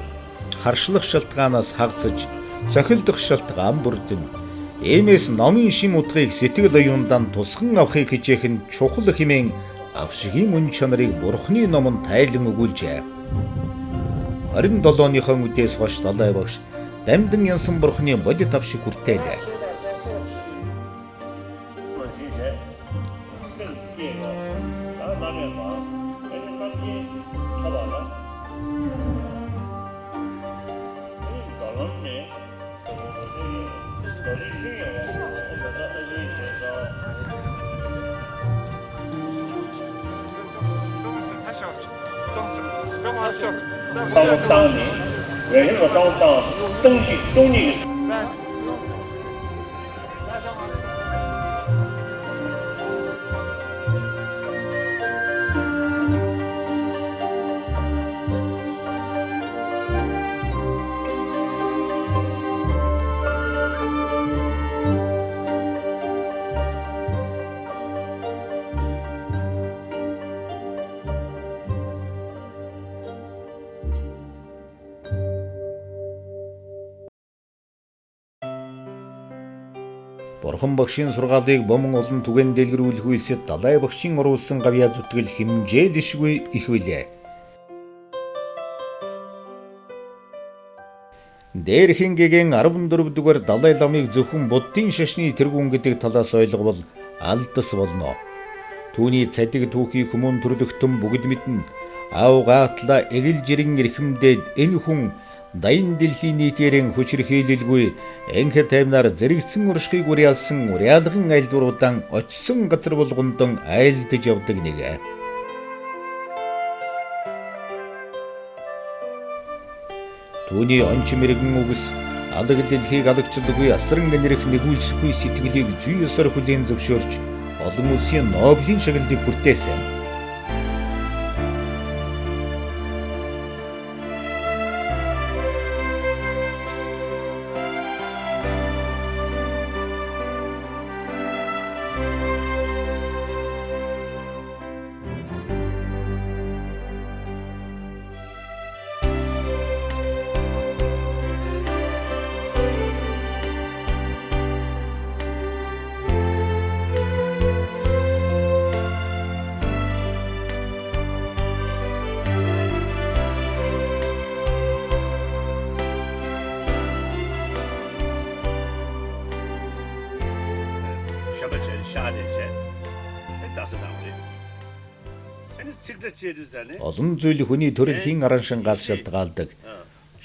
харшлах шалтгаанаас хагацж цохилдох шалтгаан бүрдэн. Иймээс номын шим утгыг сэтгэл оюундан тусган авахыг хичээх нь чухал хэмээн авшигийн мөн чанарыг Бурхны номонд тайлан өгүүлжээ. 27-ныхон үдээс хойш далай багш Дамдин Янсан Бурхны бодит авшиг хүртээлээ. Бурхан багшийн сургаалыг бомон олон түгээн дэлгэрүүлэх үйлсэд далай багшийн оруулсан гавьяа зүтгэл хэмжээлшгүй их билээ. Дээрхэн гэгэн 14 дугаар далай ламыг зөвхөн буддын шашны тэргүүн гэдэг талаас ойлгобол алдас болно. Түүний цадиг түүхий хүмүүн төрлөختөн бүгд мэднэ. Аав гаатла эгэл жирэн эрхэмдээд энэ хүн дайн дэлхийн нийтээрэн хүчирхийлэлгүй энхэ таймнаар зэрэгцэн уршихыг уриалсан уриалган айлдваруудан очсон газар болгондон айлдж явдаг нэг. Түүний онч мэрэгэн үгс алаг дэлхийг алагчлалгүй асран гэнэрх нэгүүлсгүй сэтгэлийг зүй ёсоор хүлээн зөвшөөрч олон улсын Нобелийн шагналыг хүртээсэн. Олон зүйл хүний төрөлхийн араншингаас шалтгаалдаг.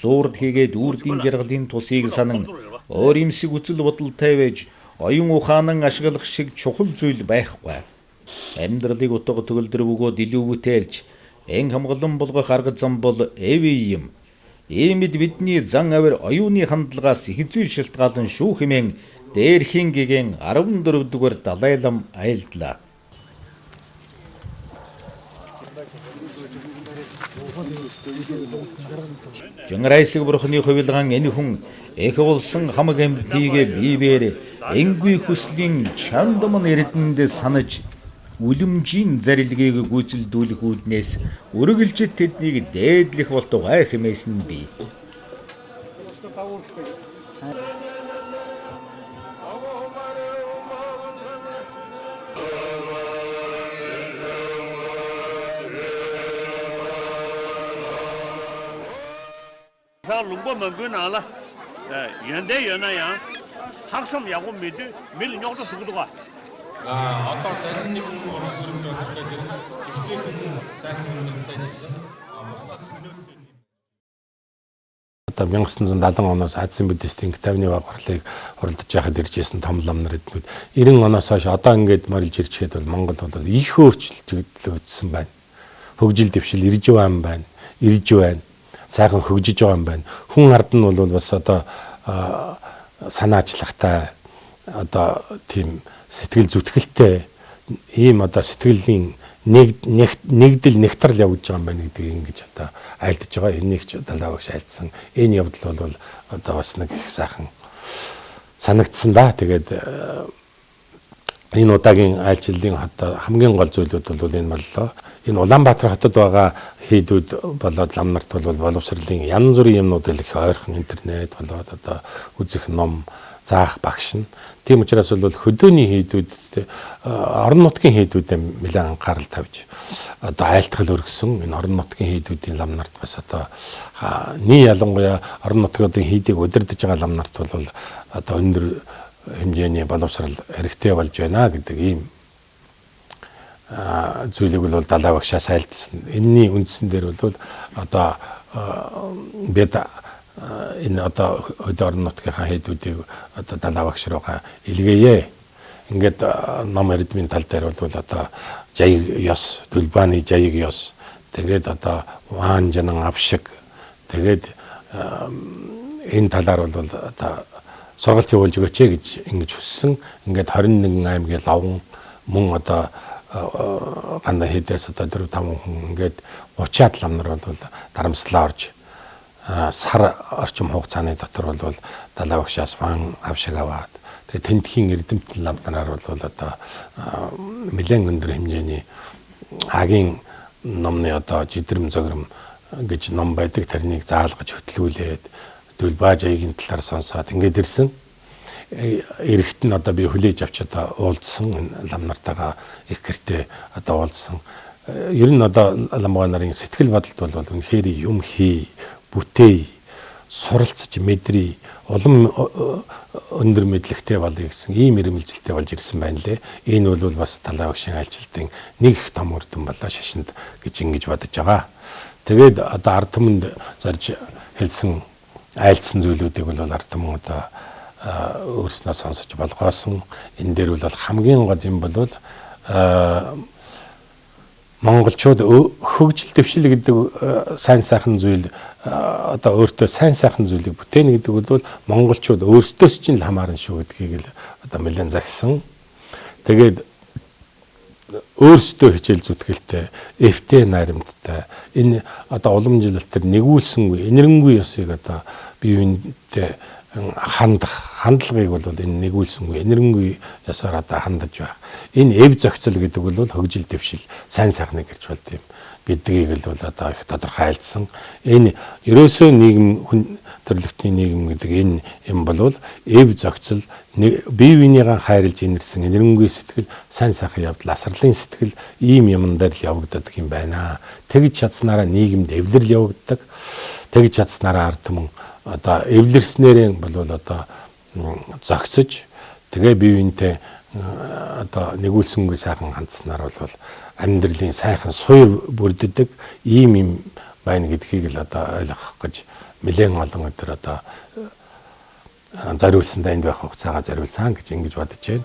Зуурд хийгээд үрдийн жаргалын тусыг санан өөр юмсыг үцэл бодолтой байж оюун ухаанан ашиглах шиг чухал зүйл байхгүй. Амьдралыг утга төгөлдөр бөгөөд илүү бүтээлч эн хамгалан болгох арга зам бол эви юм. Иймд бидний зан авир оюуны хандлагаас их зүйл шалтгаалan шүү хэмээн дээрхийн гэгэн 14-р Далай лам айлдлаа. Жанграйсаг бурхны хувилгаан энэ хүн эх болсон хамаг амьтдыг биебээр энгүй хүслийн чандман эрдэнд санаж үлэмжийн зарилгийг гүйцэлдүүлэх үүднээс үргэлж тэднийг дээдлэх болтугай хэмээсэн бий. lungo mangu na la yende yana ya 학습 야구 미드 밀 녀도 쓰고도가 어떤 대신님 없으면 그때들은 그때 сайхан одоо 1970 оноос Азийн буддистийн Китавны багварлыг хуралдаж яхад иржсэн том лам нар эднүүд 90 оноос хойш одоо ингээд морилж ирчээд бол Монгол бол их өөрчлөлтсөн байна. Хөгжил дэвшил ирж байгаа юм байна. Ирж байна. Сайхан хөгжиж байгаа юм байна. Хүн ард нь бол бас одоо санаачлагтай одоо тийм сэтгэл зүтгэлтэй ийм одоо сэтгэлийн нэгдэл нэгтрал явж байгаа юм байна гэдгийг ингэж одоо айлдж байгаа. Энийг ч далаа багш айлдсан. Энэ явдал бол одоо бас нэг их сайхан санагдсан да. Тэгээд энэ удаагийн айлчлалын одоо хамгийн гол зүйлүүд бол энэ боллоо. Энэ Улаанбаатар хотод байгаа хийдүүд болоод лам нарт бол боловсролын янз бүрийн юмнууд их ойрхон интернет болоод одоо үзэх ном заах багш нь. Тийм учраас бол хөдөөний хийдүүд орон нутгийн хийдүүдэд нэлээд анхаарал тавьж одоо айлтгал өргөсөн. Энэ орон нутгийн хийдүүдийн лам нарт бас одоо ялангуяа орон нутгийн хийдийг удирдах байгаа лам нарт бол одоо өндөр хэмжээний боловсрал хэрэгтэй болж байна гэдэг ийм зүйлийг бол далаа багшаас айлдсан. Энэний үндсэн дээр бол одоо бид энэ одоо орон нутгийн хийдүүдийг одоо далаа багш руугаа илгээе. Ингээд ном эрдмийн тал дээр бол одоо жаяг ёс, Дүлбааны жаяг ёс, тэгээд одоо Ваан жанан авшиг, тэгээд энэ талаар бол одоо сургалт явуулж өгөөч гэж ингэж хүссэн. Ингээд 21 аймгийн лавн мөн одоо ганда хийдээс одоо 4-5 хүн ингээд 30-аад лам нар бол дарамслаа орж сар орчим хугацааны дотор бол далаа багшаас Ваан авшиг аваад тэгээд тентхийн эрдэмтэн лам нараар бол одоо нэлээд өндөр хэмжээний агийн номны одоо жидрэм зогром гэж ном байдаг. Тэрнийг заалгаж хөтлүүлээд Дүлбаа жаягийн талаар сонсоод ингээд ирсэн. Эрэхт нь одоо би хүлээж авч одоо уулзсан лам нартайгаа их гэртээ одоо уулзсан. Ер нь одоо ламбаа нарын сэтгэл бодолд бол үнэхээр юм хий, бүтээ, суралцж мэдрий, улам өндөр мэдлэгтэй болъё гэсэн ийм ирмэлзэлтэй болж ирсэн байна лээ. Энэ бол бас далаа багшийн айлчлалтын нэг их том үр дүн болоо шашинд гэж ингэж бодож байгаа. Тэгээд одоо ард түмэнд зарж хэлсэн айлдсан зүйлүүдийг бол ард түмэн одоо өөрснөө сонсож болгоосон. Энэ дээр бол хамгийн гол юм бол монголчууд хөгжил дэвшил гэдэг сайн сайхан зүйл одоо өөртөө сайн сайхан зүйлийг бүтээнэ гэдэг бол монголчууд өөрсдөөс чинь л хамаарна шүү гэдгийг л одоо нэлээд загсан. Тэгээд өөрсдөө хичээл зүтгэлтэй, эвтэй наримттай энэ одоо уламжлалт төр нэгүүлсэнгүй, энэрэнгүй ёсыг одоо бие биентэй хандлагыг бол энэ нэгүүлсэнгүй, энэрэнгүй ёсоор одоо хандаж байна. Энэ эв зохицол гэдэг бол хөгжил дэвшил, сайн сайхныг гэрч болд юм гэдгийг л бол одоо их тодорхойлсон. Энэ ерөөсөө нийгэм төрлөختний нийгэм гэдэг энэ юм бол эв зохицол бие биенийгээ хайрлж инэрсэн энэрэнгүй сэтгэл, сайн сайхан явдал, асралын сэтгэл ийм юмнаар л явагддаг юм байна. Тэгж чадсанараа нийгэмд эвлэрэл явагддаг. Тэгж чадсанараа ард түмэн одоо эвлэрснээрээ бол одоо зогцож тэгээ бие биентэй одоо нэгүүлсэнгүй сайхан хандсанаар бол амьдралын сайхан суйр бүрддэг ийм юм байна гэдгийг л одоо ойлгох гэж нэлээд олон өдөр одоо зариулсандаа энд байх хугацаагаа зариулсан гэж ингэж бодож байна.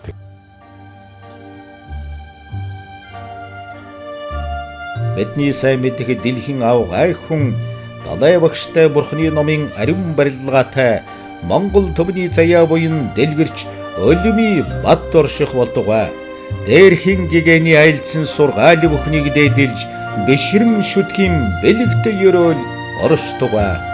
Бидний сайн мэдэх дэлхийн ав гай хүн Далай багштай бурхны номын ариун барилгаатай Монгол төвний заяа буян дэлгэрч өлөмий бат орших болдугай. Дээрхэн гэгэний айлдсан сургаали бүхнийг дээдэлж бишрэн шүтгийм бэлэгтэй өрөөл оршдугай.